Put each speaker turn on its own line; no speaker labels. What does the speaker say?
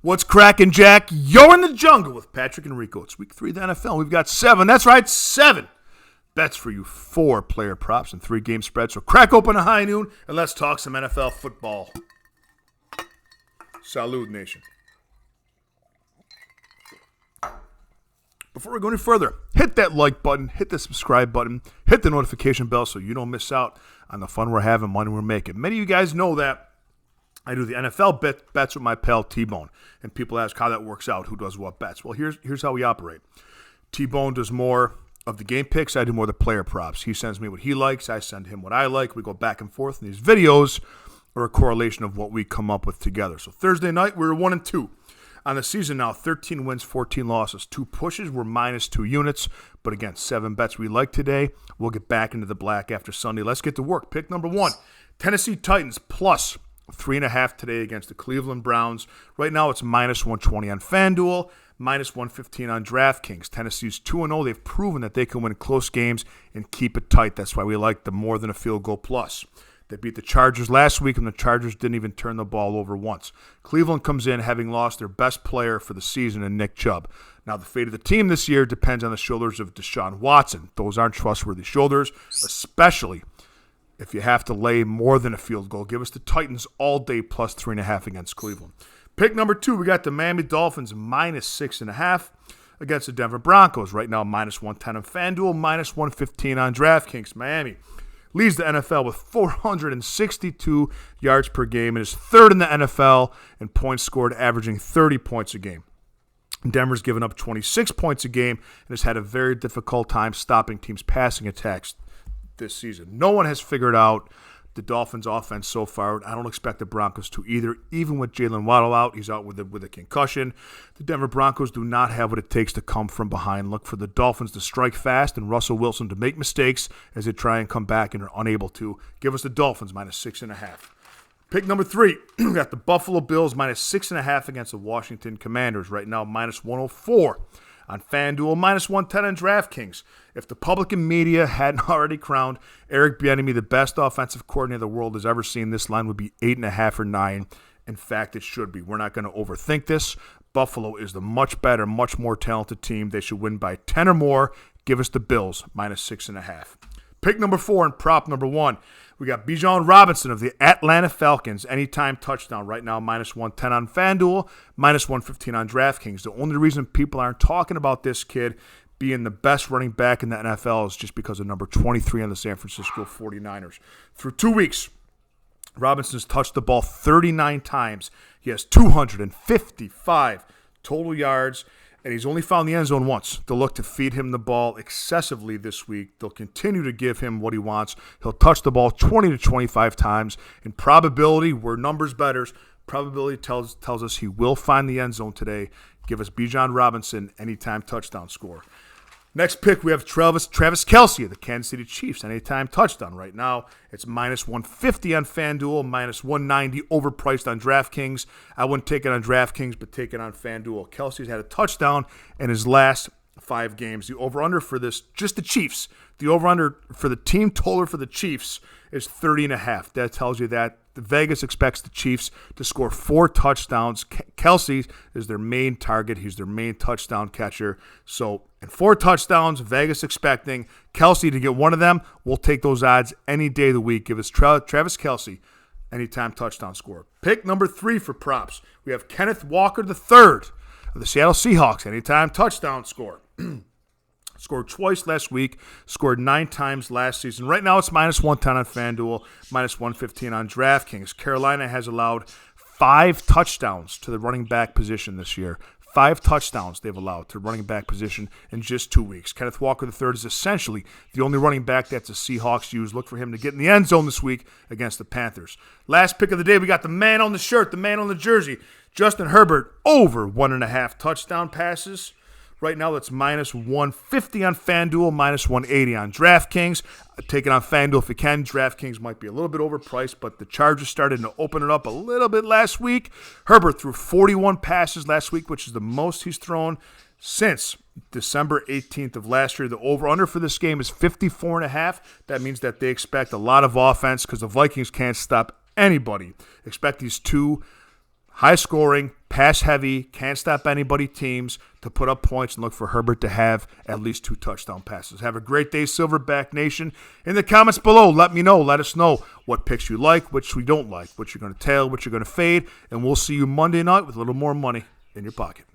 What's cracking, Jack? You're in the jungle with Patrick and Rico. It's week 3 of the NFL. We've got 7. That's right, 7 bets for you. 4 player props and 3 game spreads. So crack open a high noon and let's talk some NFL football. Salud, nation. Before we go any further, hit that like button, hit the subscribe button, hit the notification bell so you don't miss out on the fun we're having, money we're making. Many of you guys know that I do the NFL bets with my pal T-Bone, and people ask how that works out, who does what bets. Well, here's how we operate. T-Bone does more of the game picks. I do more of the player props. He sends me what he likes. I send him what I like. We go back and forth, and these videos are a correlation of what we come up with together. So Thursday night, we were 1-2. On the season now, 13 wins, 14 losses. 2 pushes were minus 2 units. But again, 7 bets we like today. We'll get back into the black after Sunday. Let's get to work. Pick number 1, Tennessee Titans plus 3.5 today against the Cleveland Browns. Right now, it's minus 120 on FanDuel, minus 115 on DraftKings. Tennessee's 2-0. They've proven that they can win close games and keep it tight. That's why we like the more than a field goal plus. They beat the Chargers last week, and the Chargers didn't even turn the ball over once. Cleveland comes in having lost their best player for the season in Nick Chubb. Now, the fate of the team this year depends on the shoulders of Deshaun Watson. Those aren't trustworthy shoulders, especially if you have to lay more than a field goal. Give us the Titans all day plus 3.5 against Cleveland. Pick number 2, we got the Miami Dolphins minus 6.5 against the Denver Broncos. Right now, minus 110 on FanDuel, minus 115 on DraftKings. Miami leads the NFL with 462 yards per game and is third in the NFL in points scored, averaging 30 points a game. Denver's given up 26 points a game and has had a very difficult time stopping teams' passing attacks this season. No one has figured out the Dolphins' offense so far. I don't expect the Broncos to either, even with Jalen Waddle out. He's out with a concussion. The Denver Broncos do not have what it takes to come from behind. Look for the Dolphins to strike fast and Russell Wilson to make mistakes as they try and come back and are unable to. Give us the Dolphins minus 6.5. Pick number 3, we got the Buffalo Bills minus 6.5 against the Washington Commanders. Right now, minus 104. On FanDuel, minus 110 on DraftKings. If the public and media hadn't already crowned Eric Bieniemy the best offensive coordinator the world has ever seen, this line would be 8.5 or 9. In fact, it should be. We're not going to overthink this. Buffalo is the much better, much more talented team. They should win by 10 or more. Give us the Bills, minus 6.5. Pick number 4 and prop number 1. We got Bijan Robinson of the Atlanta Falcons, anytime touchdown. Right now, minus 110 on FanDuel, minus 115 on DraftKings. The only reason people aren't talking about this kid being the best running back in the NFL is just because of number 23 on the San Francisco 49ers. Through 2 weeks, Robinson's touched the ball 39 times. He has 255 total yards, and he's only found the end zone once. They'll look to feed him the ball excessively this week. They'll continue to give him what he wants. He'll touch the ball 20 to 25 times. In probability, we're numbers bettors. Probability tells us he will find the end zone today. Give us Bijan Robinson anytime touchdown score. Next pick, we have Travis Kelce of the Kansas City Chiefs, anytime touchdown. Right now, it's minus 150 on FanDuel, minus 190 overpriced on DraftKings. I wouldn't take it on DraftKings, but take it on FanDuel. Kelce's had a touchdown in his last 5 games. The over-under for this, just the Chiefs, the over-under for the team total for the Chiefs is 30.5. That tells you that Vegas expects the Chiefs to score 4 touchdowns. Kelce is their main target. He's their main touchdown catcher. So, and 4 touchdowns, Vegas expecting Kelce to get one of them. We'll take those odds any day of the week. Give us Travis Kelce anytime touchdown score. Pick number 3 for props. We have Kenneth Walker III of the Seattle Seahawks, anytime touchdown score. Scored twice last week, scored 9 times last season. Right now it's minus 110 on FanDuel, minus 115 on DraftKings. Carolina has allowed 5 touchdowns to the running back position this year. 5 touchdowns they've allowed to running back position in just 2 weeks. Kenneth Walker III is essentially the only running back that the Seahawks use. Look for him to get in the end zone this week against the Panthers. Last pick of the day, we got the man on the shirt, the man on the jersey, Justin Herbert, over 1.5 touchdown passes. Right now, that's minus 150 on FanDuel, minus 180 on DraftKings. Take it on FanDuel if you can. DraftKings might be a little bit overpriced, but the Chargers started to open it up a little bit last week. Herbert threw 41 passes last week, which is the most he's thrown since December 18th of last year. The over-under for this game is 54.5. That means that they expect a lot of offense because the Vikings can't stop anybody. Expect these two high scoring, pass heavy, can't stop anybody teams to put up points and look for Herbert to have at least 2 touchdown passes. Have a great day, Silverback Nation. In the comments below, let us know what picks you like, which we don't like, what you're going to tail, what you're going to fade, and we'll see you Monday night with a little more money in your pocket.